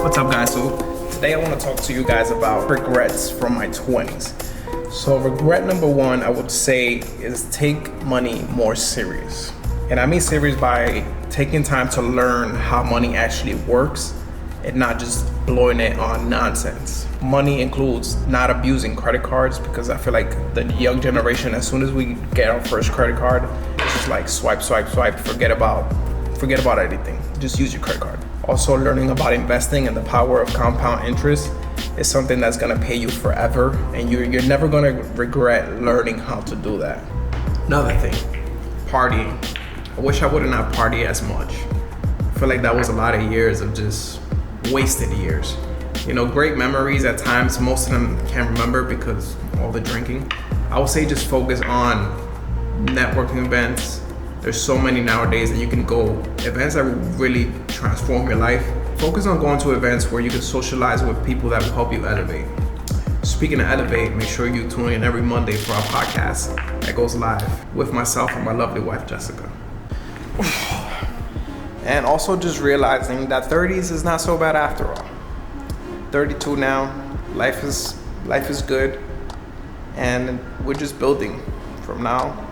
What's up, guys? So today I want to talk to you guys about regrets from my 20s. So regret number one, I would say, is take money more serious. And I mean serious by taking time to learn how money actually works and not just blowing it on nonsense. Money includes not abusing credit cards, because I feel like the young generation, as soon as we get our first credit card, it's just like swipe, forget about everything. Just use your credit card. Also, learning about investing and the power of compound interest is something that's gonna pay you forever, and you're never gonna regret learning how to do that. Another thing, partying. I wish I wouldn't have partied as much. I feel like that was a lot of years of just wasted years. You know, great memories at times, most of them can't remember because all the drinking. I would say just focus on networking events. There's so many nowadays that you can go, events that really transform your life. Focus on going to events where you can socialize with people that will help you elevate. Speaking of elevate, make sure you tune in every Monday for our podcast that goes live with myself and my lovely wife, Jessica. And also just realizing that 30s is not so bad after all. 32 now, life is good, and we're just building from now.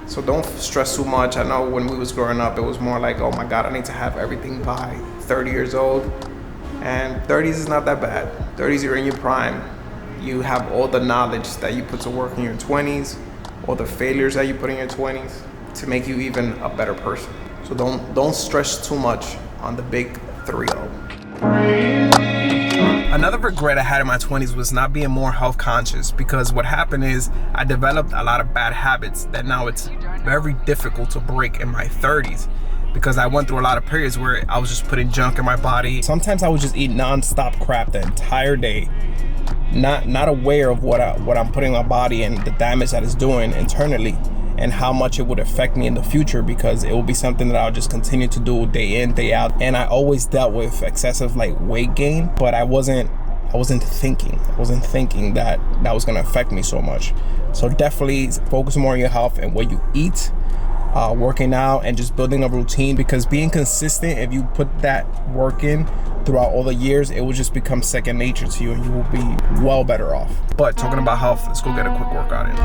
So don't stress too much. I know when we was growing up, it was more like, oh my God, I need to have everything by 30 years old. And 30s is not that bad. 30s, you're in your prime. You have all the knowledge that you put to work in your 20s, all the failures that you put in your 20s to make you even a better person. So don't stress too much on the big 3-0. Another regret I had in my 20s was not being more health conscious, because what happened is I developed a lot of bad habits that now it's very difficult to break in my 30s, because I went through a lot of periods where I was just putting junk in my body. Sometimes I would just eat non-stop crap the entire day, not aware of what I'm putting in my body and the damage that it's doing internally, and how much it would affect me in the future, because it will be something that I'll just continue to do day in, day out. And I always dealt with excessive weight gain, but I wasn't thinking that was gonna affect me so much. So definitely focus more on your health and what you eat, working out, and just building a routine, because being consistent, if you put that work in throughout all the years, it will just become second nature to you, and you will be well better off. But talking about health, let's go get a quick workout in.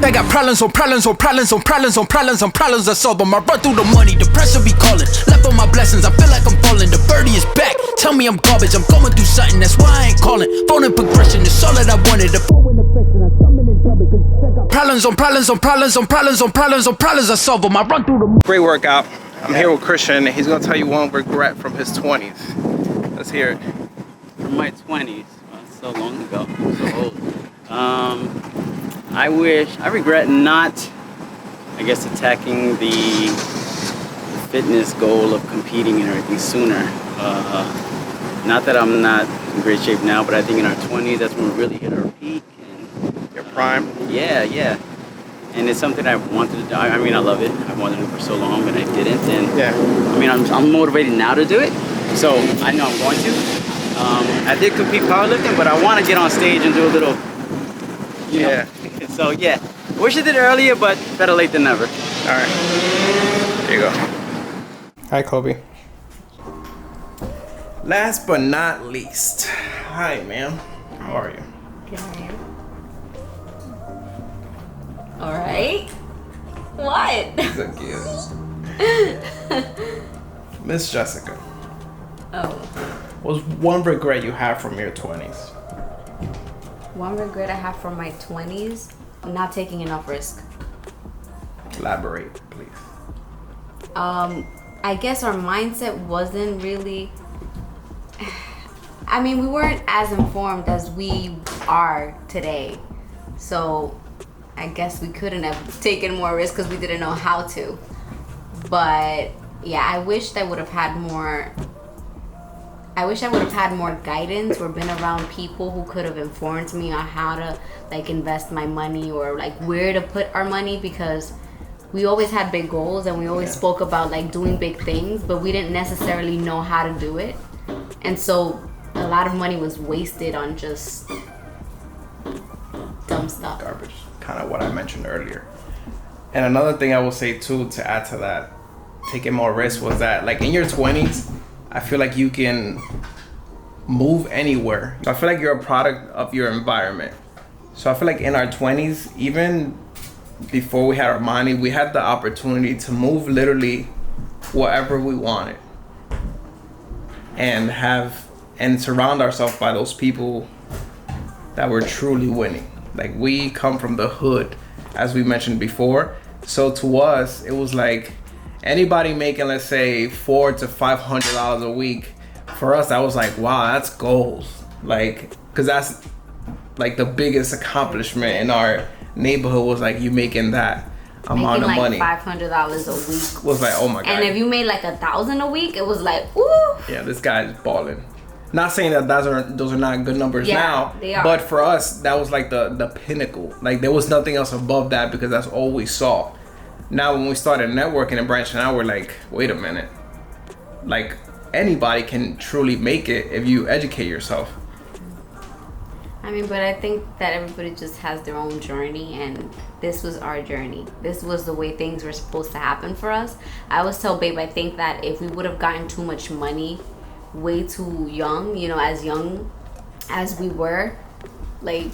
I got problems on problems on problems on problems on problems on problems. I solve them. I run through the money, the pressure be calling. Left on my blessings, I feel like I'm falling. The birdie is back. Tell me I'm garbage. I'm going through something, that's why I ain't calling. Phone and progression is all that I wanted. The phone and affection, I summon and double. Problems on problems on problems on problems on problems on problems. I solve them. I run through the. Great workout. I'm here with Christian, and he's gonna tell you one regret from his 20s. Let's hear it. From my 20s, so long ago, so old. I regret not, attacking the fitness goal of competing and everything sooner. Not that I'm not in great shape now, but I think in our 20s, that's when we really hit our peak. And your prime? Yeah. And it's something I wanted to do. I mean, I love it. I wanted to do it for so long, but I didn't. And yeah. I mean, I'm motivated now to do it, so I know I'm going to. I did compete powerlifting, but I want to get on stage and do a little, you know. So yeah, wish I did it earlier, but better late than never. All right, there you go. Hi, Kobe. Last but not least, hi, ma'am. How are you? Good, how are you? All right. What? Miss Jessica. Oh. What's one regret you have from your 20s? One regret I have from my 20s, not taking enough risk. Elaborate, please. I guess our mindset wasn't really, we weren't as informed as we are today. So I guess we couldn't have taken more risk because we didn't know how to. But yeah, I wish I would have had more guidance or been around people who could have informed me on how to invest my money or where to put our money, because we always had big goals and we always spoke about doing big things, but we didn't necessarily know how to do it. And so a lot of money was wasted on just dumb stuff. Garbage. Kind of what I mentioned earlier. And another thing I will say too, to add to that, taking more risks, was that like in your 20s, I feel like you can move anywhere. I feel like you're a product of your environment. So I feel like in our 20s, even before we had our money, we had the opportunity to move literally wherever we wanted and surround ourselves by those people that were truly winning. Like, we come from the hood, as we mentioned before. So to us, it was like anybody making, let's say, $400 to $500 a week. For us, that was like, wow, that's gold. Like, because that's like the biggest accomplishment in our neighborhood, was like you making that amount of like money. $500 a week Was like, oh my god. and if you made like $1,000 a week, it was like, ooh. Yeah, this guy's balling. Not saying that those are not good numbers now, they are. but for us, that was like the pinnacle. Like, there was nothing else above that, because that's all we saw. Now, when we started networking and branching out, we're like, wait a minute. Like, anybody can truly make it if you educate yourself. I mean, but I think that everybody just has their own journey, and this was our journey. This was the way things were supposed to happen for us. I always tell Babe, I think that if we would have gotten too much money way too young, as young as we were, like,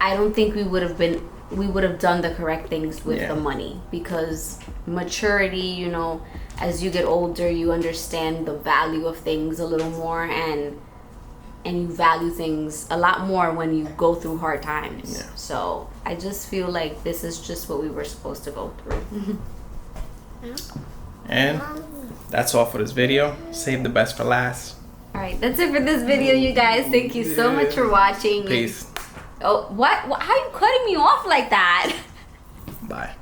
I don't think we would have done the correct things with the money, because maturity, as you get older, you understand the value of things a little more, and you value things a lot more when you go through hard times. Yeah. So I just feel like this is just what we were supposed to go through. And that's all for this video. Save the best for last. All right, that's it for this video, you guys. Thank you so much for watching. Peace. Oh, what? How are you cutting me off like that? Bye.